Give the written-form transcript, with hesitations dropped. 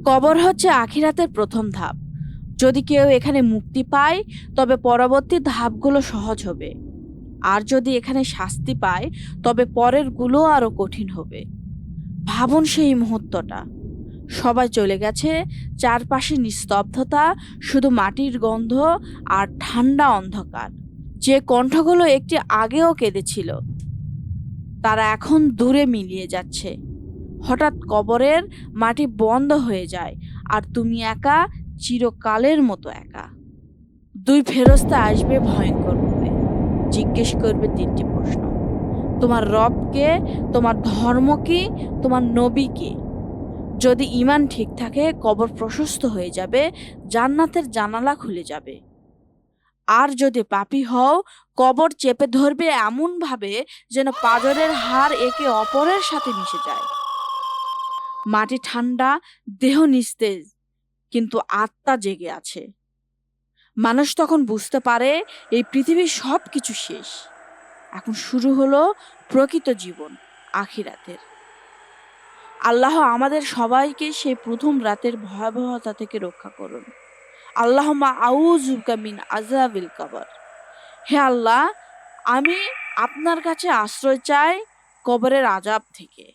কবর হচ্ছে আখিরাতের প্রথম ধাপ। যদি কেউ এখানে মুক্তি পায়, তবে পরবর্তী ধাপগুলো সহজ হবে। আর যদি এখানে শাস্তি পায়, তবে পরের গুলো আরো কঠিন হবে। ভাবুন সেই মুহূর্তটা। সবাই চলে গেছে, চারপাশে নিস্তব্ধতা, শুধু মাটির গন্ধ আর ঠান্ডা অন্ধকার। যে কণ্ঠগুলো একটি আগেও কেঁদেছিল, তারা এখন দূরে মিলিয়ে যাচ্ছে। হঠাৎ কবরের মাটি বন্ধ হয়ে যায়, আর তুমি একা, চিরকালের মতো একা। দুই ফেরেশতা আসবে ভয়ঙ্কর রূপে, জিজ্ঞেস করবে তিনটি প্রশ্ন: তোমার রব কে, তোমার ধর্ম কি, তোমার নবী কে। যদি ঈমান ঠিক থাকে, কবর প্রশস্ত হয়ে যাবে, জান্নাতের জানালা খুলে যাবে। আর যদি পাপী হও, কবর চেপে ধরবে এমন ভাবে যেন পাঁজরের হাড় একে অপরের সাথে মিশে যায়। মাটি ঠান্ডা, দেহ নিস্তেজ, কিন্তু আত্মা জেগে আছে। মানুষ তখন বুঝতে পারে এই পৃথিবীর সবকিছু শেষ। এখন শুরু হলো প্রকৃত জীবন, আখিরাতের। আল্লাহ আমাদের সবাইকে সেই প্রথম রাতের ভয়াবহতা থেকে রক্ষা করুন। আল্লাহুম্মা আউযুবিকা মিন আযাবিল কবর। হে আল্লাহ, আমি আপনার কাছে আশ্রয় চাই কবরের আযাব থেকে।